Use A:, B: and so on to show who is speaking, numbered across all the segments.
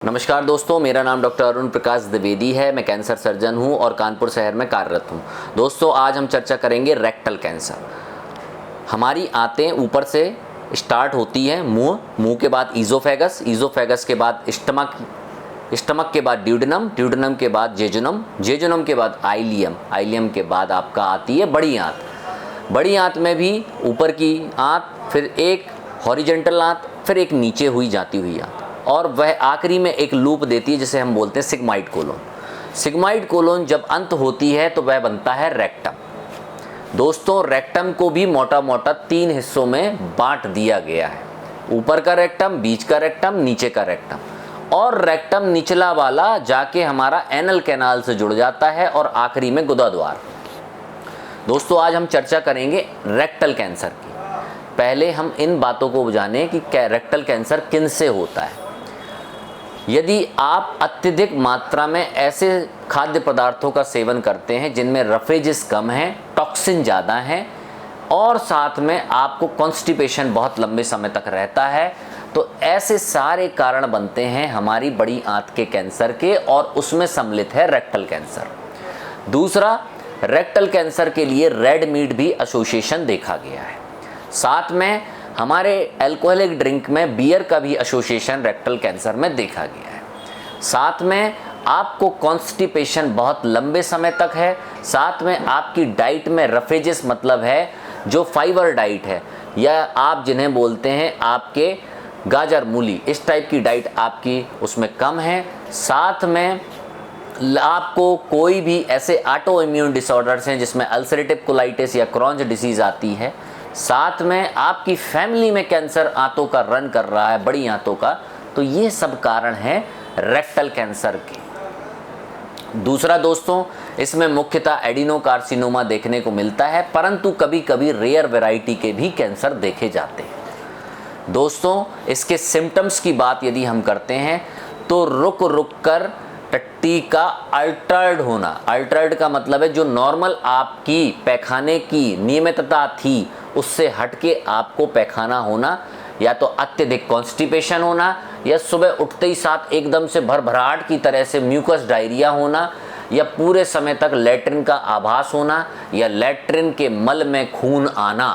A: नमस्कार दोस्तों, मेरा नाम डॉक्टर अरुण प्रकाश द्विवेदी है। मैं कैंसर सर्जन हूं और कानपुर शहर में कार्यरत हूं। दोस्तों, आज हम चर्चा करेंगे रेक्टल कैंसर। हमारी आंतें ऊपर से स्टार्ट होती हैं, मुंह के बाद ईजोफेगस के बाद स्टमक के बाद ड्यूडेनम के बाद जेजुनम के बाद आइलियम के बाद आपका आती है बड़ी आंत में भी ऊपर की आंत, फिर एक हॉरिजेंटल आंत, फिर एक नीचे हुई जाती हुई आंत, और वह आखिरी में एक लूप देती है जिसे हम बोलते हैं सिग्माइड कोलोन जब अंत होती है तो वह बनता है रेक्टम। दोस्तों, रेक्टम को भी मोटा मोटा 3 हिस्सों में बांट दिया गया है। ऊपर का रेक्टम, बीच का रेक्टम, नीचे का रेक्टम। और रेक्टम निचला वाला जाके हमारा एनल कैनाल से जुड़ जाता है और आखिरी में गुदाद्वार। दोस्तों, आज हम चर्चा करेंगे रेक्टल कैंसर की। पहले हम इन बातों को जानें कि रेक्टल कैंसर किन से होता है। यदि आप अत्यधिक मात्रा में ऐसे खाद्य पदार्थों का सेवन करते हैं जिनमें रफेजिस कम है, टॉक्सिन ज़्यादा है, और साथ में आपको कॉन्स्टिपेशन बहुत लंबे समय तक रहता है, तो ऐसे सारे कारण बनते हैं हमारी बड़ी आंत के कैंसर के, और उसमें सम्मिलित है रेक्टल कैंसर। दूसरा, रेक्टल कैंसर के लिए रेड मीट भी एसोसिएशन देखा गया है। साथ में हमारे अल्कोहलिक ड्रिंक में बियर का भी एसोसिएशन रेक्टल कैंसर में देखा गया है। साथ में आपको कॉन्स्टिपेशन बहुत लंबे समय तक है। साथ में आपकी डाइट में रफेजिस मतलब है जो फाइबर डाइट है, या आप जिन्हें बोलते हैं आपके गाजर मूली, इस टाइप की डाइट आपकी उसमें कम है। साथ में आपको कोई भी ऐसे ऑटो इम्यून डिसऑर्डर्स हैं जिसमें अल्सरेटिव कोलाइटिस या क्रॉन्स डिसीज़ आती है। साथ में आपकी फैमिली में कैंसर आंतों का रन कर रहा है, बड़ी आंतों का, तो ये सब कारण हैं रेक्टल कैंसर के। दूसरा दोस्तों, इसमें मुख्यतः एडिनोकार्सिनोमा देखने को मिलता है, परंतु कभी कभी रेयर वैरायटी के भी कैंसर देखे जाते हैं। दोस्तों, इसके सिम्टम्स की बात यदि हम करते हैं तो रुक रुक कर टट्टी का अल्टर्ड का मतलब है जो नॉर्मल आपकी पैखाने की नियमितता थी उससे हटके आपको पैखाना होना, या तो अत्यधिक कॉन्स्टिपेशन होना, या सुबह उठते ही साथ एकदम से भरभराहट की तरह से म्यूकस डायरिया होना, या पूरे समय तक लैट्रिन का आभास होना, या लैट्रिन के मल में खून आना।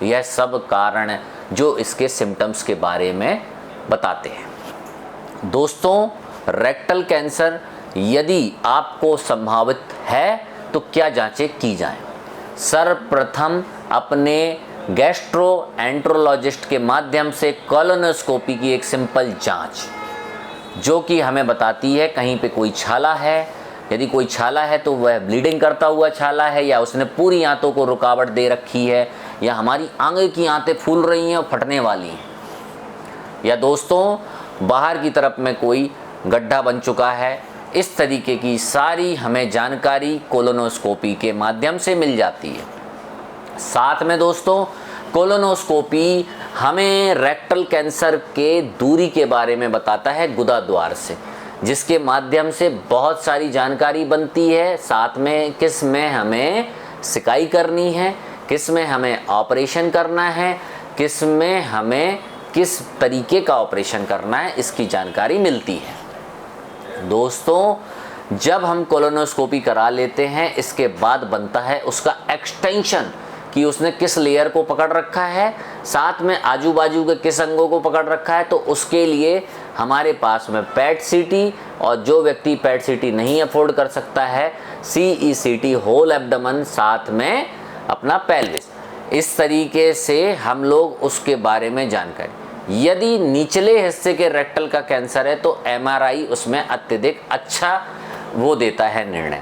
A: यह सब कारण जो इसके सिम्टम्स के बारे में बताते हैं। दोस्तों, रेक्टल कैंसर यदि आपको संभावित है तो क्या जांचें की जाएं? सर्वप्रथम अपने गैस्ट्रोएंट्रोलॉजिस्ट के माध्यम से कोलोनोस्कोपी की एक सिंपल जांच, जो कि हमें बताती है कहीं पे कोई छाला है। यदि कोई छाला है तो वह ब्लीडिंग करता हुआ छाला है, या उसने पूरी आंतों को रुकावट दे रखी है, या हमारी आगे की आंतें फूल रही हैं और फटने वाली हैं, या दोस्तों बाहर की तरफ में कोई गड्ढा बन चुका है। इस तरीके की सारी हमें जानकारी कोलोनोस्कोपी के माध्यम से मिल जाती है। साथ में दोस्तों, कोलोनोस्कोपी हमें रेक्टल कैंसर के दूरी के बारे में बताता है गुदाद्वार से, जिसके माध्यम से बहुत सारी जानकारी बनती है। साथ में किस में हमें सिकाई करनी है, किस में हमें ऑपरेशन करना है, किस में हमें किस तरीके का ऑपरेशन करना है, इसकी जानकारी मिलती है। दोस्तों, जब हम कोलोनोस्कोपी करा लेते हैं, इसके बाद बनता है उसका एक्सटेंशन, कि उसने किस लेयर को पकड़ रखा है, साथ में आजू बाजू के किस अंगों को पकड़ रखा है। तो उसके लिए हमारे पास में पैट सीटी, और जो व्यक्ति पैट सीटी नहीं अफोर्ड कर सकता है, CECT होल एब्डोमेन, साथ में अपना पेल्विस। इस तरीके से हम लोग उसके बारे में जानकारी। यदि निचले हिस्से के रेक्टल का कैंसर है तो MRI उसमें अत्यधिक अच्छा वो देता है निर्णय।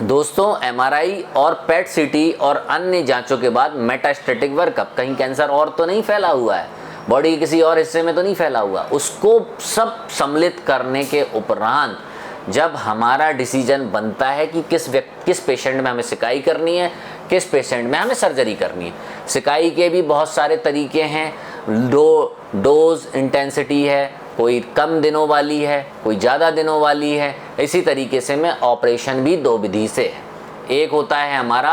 A: दोस्तों, MRI और पैट सीटी और अन्य जांचों के बाद मेटास्टैटिक वर्कअप, कहीं कैंसर और तो नहीं फैला हुआ है, बॉडी के किसी और हिस्से में तो नहीं फैला हुआ, उसको सब सम्मिलित करने के उपरांत जब हमारा डिसीजन बनता है कि किस पेशेंट में हमें सिकाई करनी है, किस पेशेंट में हमें सर्जरी करनी है। सिकाई के भी बहुत सारे तरीके हैं, डोज इंटेंसिटी है, कोई कम दिनों वाली है, कोई ज़्यादा दिनों वाली है। इसी तरीके से में ऑपरेशन भी 2 विधि से है। एक होता है हमारा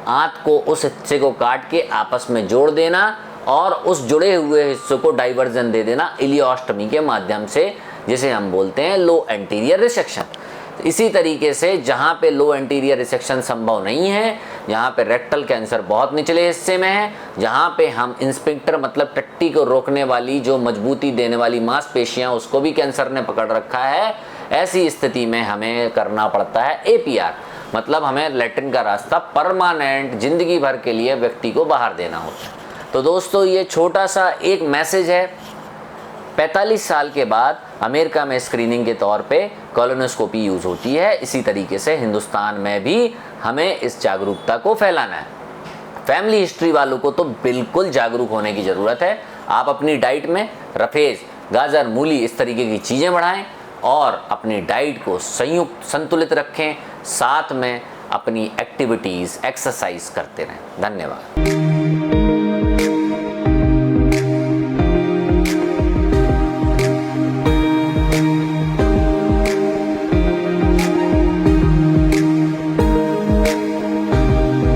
A: आंत को उस हिस्से को काट के आपस में जोड़ देना, और उस जुड़े हुए हिस्से को डाइवर्जन दे देना इलियोस्टमी के माध्यम से, जिसे हम बोलते हैं लो एंटीरियर रिसेक्शन। इसी तरीके से जहाँ पे लो एंटीरियर रिसेक्शन संभव नहीं है, जहाँ पे रेक्टल कैंसर बहुत निचले हिस्से में है, जहाँ पे हम इंस्पिंक्टर मतलब टट्टी को रोकने वाली जो मजबूती देने वाली मांसपेशियाँ उसको भी कैंसर ने पकड़ रखा है, ऐसी स्थिति में हमें करना पड़ता है APR, मतलब हमें लैट्रिन का रास्ता परमानेंट ज़िंदगी भर के लिए व्यक्ति को बाहर देना होता है। तो दोस्तों ये छोटा सा एक मैसेज है। 45 साल के बाद अमेरिका में स्क्रीनिंग के तौर पे कोलोनोस्कोपी यूज़ होती है। इसी तरीके से हिंदुस्तान में भी हमें इस जागरूकता को फैलाना है। फैमिली हिस्ट्री वालों को तो बिल्कुल जागरूक होने की ज़रूरत है। आप अपनी डाइट में रफेज, गाजर, मूली इस तरीके की चीज़ें बढ़ाएं और अपनी डाइट को संयुक्त संतुलित रखें, साथ में अपनी एक्टिविटीज़ एक्सरसाइज करते रहें। धन्यवाद।